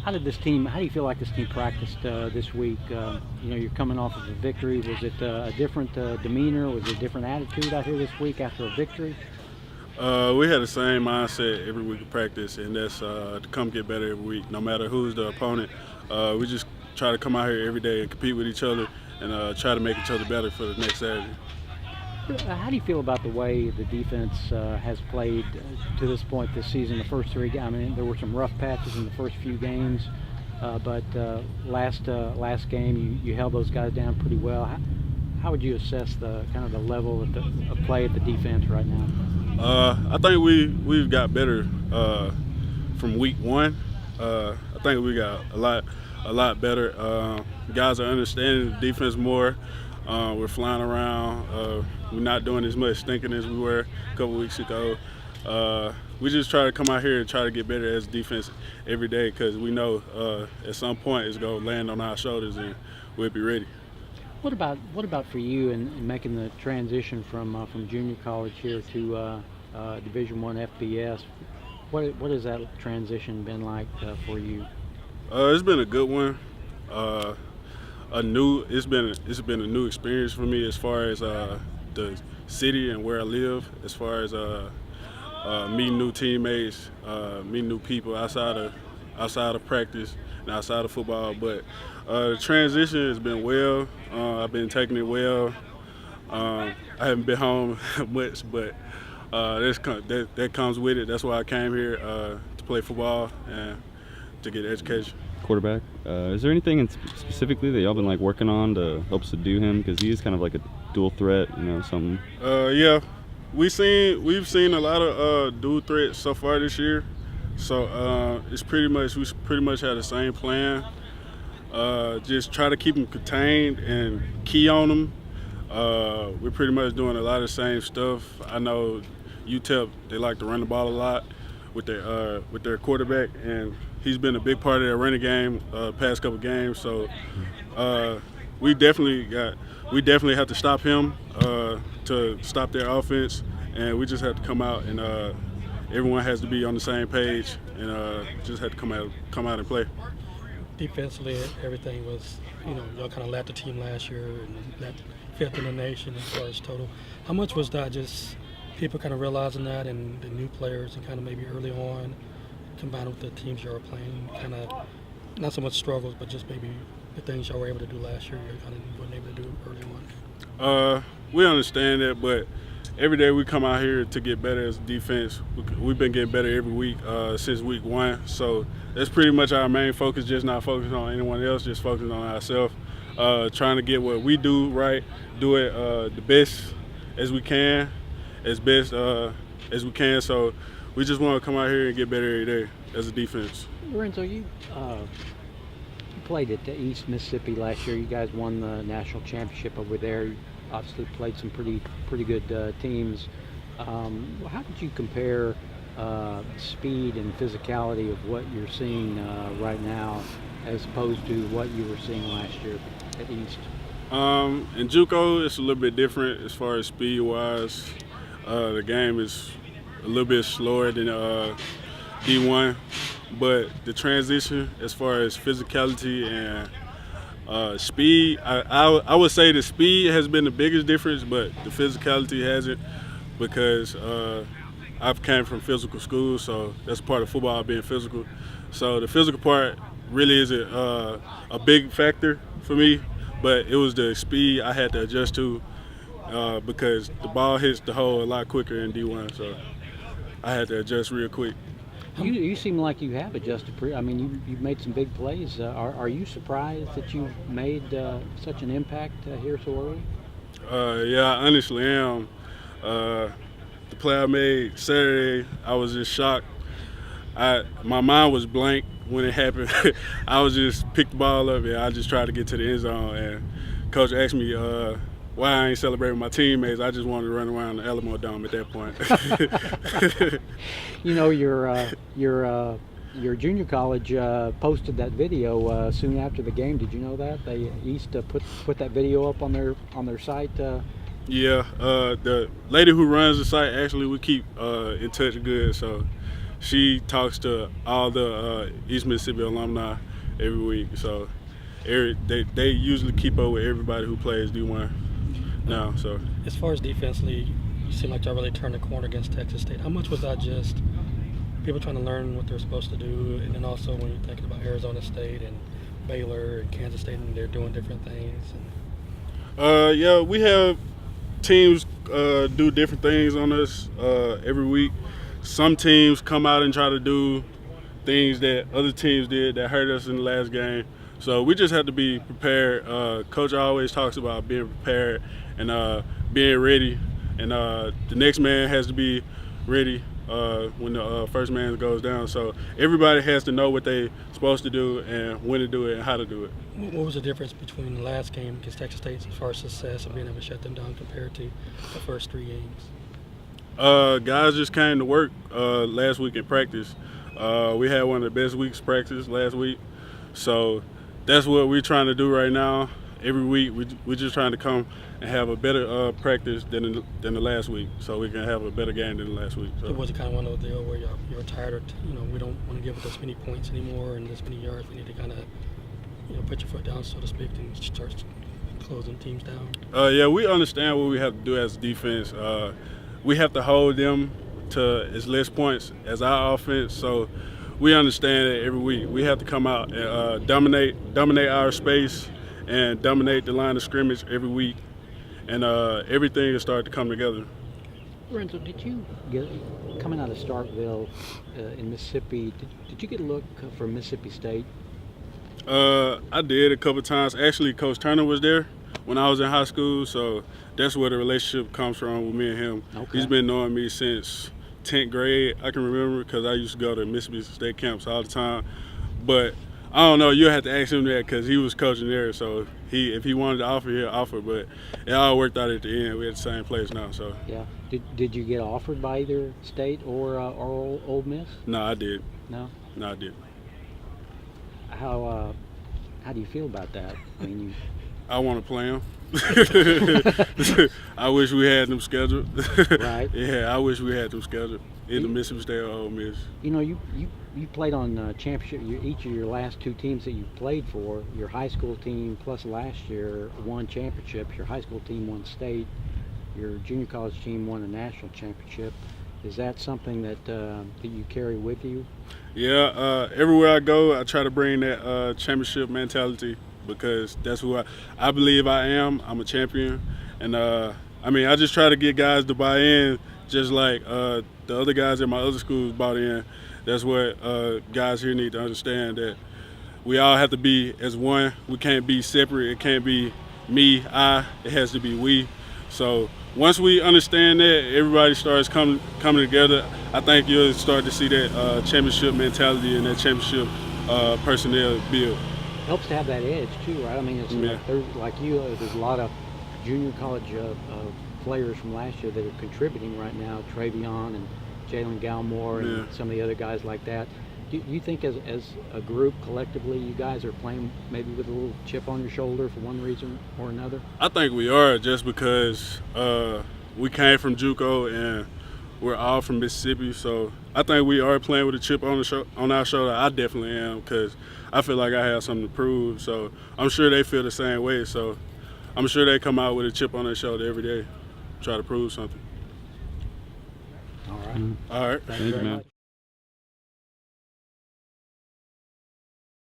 How do you feel like this team practiced this week? You're coming off of a victory. Was it a different demeanor? Was it a different attitude out here this week after a victory? We had the same mindset every week of practice, and that's to come get better every week, no matter who's the opponent. We just try to come out here every day and compete with each other and try to make each other better for the next Saturday. How do you feel about the way the defense has played to this point this season? The first three games, I mean, there were some rough patches in the first few games, but last game you held those guys down pretty well. How would you assess the kind of the level of play of the defense right now? I think we've got better from week one. I think we got a lot better. Guys are understanding the defense more. We're flying around. We're not doing as much stinking as we were a couple weeks ago. We just try to come out here and try to get better as a defense every day because we know at some point it's going to land on our shoulders and we'll be ready. What about for you in making the transition from junior college here to Division I FBS? What has that transition been like for you? It's been a good one. It's been a new experience for me as far as the city and where I live, as far as meeting new teammates, meeting new people outside of practice and outside of football. But the transition has been well. I've been taking it well. I haven't been home much, but that comes with it. That's why I came here to play football and to get education. Quarterback. Is there anything specifically that y'all been like working on to help subdue him? Because he is kind of like a dual threat, something. Yeah, we've seen a lot of dual threats so far this year. So we pretty much had the same plan. Just try to keep him contained and key on him. We're pretty much doing a lot of the same stuff. I know UTEP, they like to run the ball a lot with their quarterback, and he's been a big part of their running game past couple games. So we definitely have to stop him to stop their offense, and we just have to come out and everyone has to be on the same page and just have to come out and play. Defensively, everything was, y'all kind of led the team last year and led fifth in the nation as far as total. How much was that just people kind of realizing that and the new players and kind of maybe early on combined with the teams you were playing, kind of not so much struggles, but just maybe the things y'all were able to do last year you kind of weren't able to do early on? We understand that, but every day we come out here to get better as a defense. We've been getting better every week since week one. So that's pretty much our main focus, just not focusing on anyone else, just focusing on ourselves. Trying to get what we do right, do it the best as we can, as best as we can. So we just want to come out here and get better every day as a defense. Lorenzo, you played at East Mississippi last year. You guys won the national championship over there. You obviously played some pretty good teams. How did you compare speed and physicality of what you're seeing right now as opposed to what you were seeing last year at East? In JUCO, it's a little bit different as far as speed-wise. The game is a little bit slower than D1, but the transition as far as physicality and speed, I would say the speed has been the biggest difference, but the physicality hasn't, because I've came from physical school, so that's part of football, being physical. So the physical part really isn't a big factor for me, but it was the speed I had to adjust to because the ball hits the hole a lot quicker in D1, so I had to adjust real quick. You seem like you have adjusted. You've made some big plays. Are you surprised that you've made such an impact here so early? Yeah, I honestly am. The play I made Saturday, I was just shocked. My mind was blank when it happened. I was just picked the ball up and I just tried to get to the end zone. And Coach asked me why I ain't celebrating my teammates. I just wanted to run around the Alamo Dome at that point. Your junior college posted that video soon after the game. Did you know that they East put that video up on their site? Yeah, the lady who runs the site, actually, we keep in touch good. So she talks to all the East Mississippi alumni every week. So they usually keep up with everybody who plays D1 now. So as far as defensively, you seem like y'all really turned the corner against Texas State. How much was that just people trying to learn what they're supposed to do, and then also when you're thinking about Arizona State and Baylor and Kansas State, and they're doing different things? Yeah, we have teams do different things on us every week. Some teams come out and try to do things that other teams did that hurt us in the last game. So we just have to be prepared. Coach always talks about being prepared and being ready. And the next man has to be ready when the first man goes down. So everybody has to know what they're supposed to do and when to do it and how to do it. What was the difference between the last game against Texas State as far as success and being able to shut them down compared to the first 3 games? Guys just came to work last week in practice. We had one of the best weeks practice last week. So that's what we're trying to do right now. Every week we're just trying to come and have a better practice than the last week, so we can have a better game than the last week. So was it kind of one of the deal where you were tired of, we don't want to give it this many points anymore and this many yards. We need to kind of, put your foot down, so to speak, and start closing teams down? Yeah, we understand what we have to do as defense. We have to hold them to as less points as our offense, so we understand it every week. We have to come out and dominate our space and dominate the line of scrimmage every week, and everything will start to come together. Lorenzo, did you get, coming out of Starkville in Mississippi, did you get a look for Mississippi State? I did a couple times. Actually, Coach Turner was there when I was in high school, so that's where the relationship comes from with me and him. Okay. He's been knowing me since 10th grade. I can remember because I used to go to Mississippi State camps all the time. But I don't know, you'll have to ask him that because he was coaching there. So if he wanted to offer, he'll offer. But it all worked out at the end. We're at the same place now. So yeah. Did you get offered by either State or Ole Miss? No, I did. No, I did. How do you feel about that? I mean, I want to play them. I wish we had them scheduled. Right. Yeah, I wish we had them scheduled. Either Mississippi State or Ole Miss. You played on championship. Each of your last 2 teams that you played for, your high school team plus last year won championships. Your high school team won state. Your junior college team won a national championship. Is that something that you carry with you? Yeah, everywhere I go, I try to bring that championship mentality because that's who I believe I am. I'm a champion. And, I just try to get guys to buy in just like the other guys at my other schools bought in. That's what guys here need to understand, that we all have to be as one. We can't be separate. It can't be me, I. It has to be we. So once we understand that, everybody starts coming together. I think you'll start to see that championship mentality and that championship personnel build. Helps to have that edge too, right? I mean, it's like there's a lot of junior college players from last year that are contributing right now. Travion and Jalen Galmore and some of the other guys like that. Do you think as a group, collectively, you guys are playing maybe with a little chip on your shoulder for one reason or another? I think we are, just because we came from JUCO and we're all from Mississippi. So I think we are playing with a chip on our shoulder. I definitely am, because I feel like I have something to prove. So I'm sure they feel the same way. So I'm sure they come out with a chip on their shoulder every day, try to prove something. All right. All right. Thank you very much.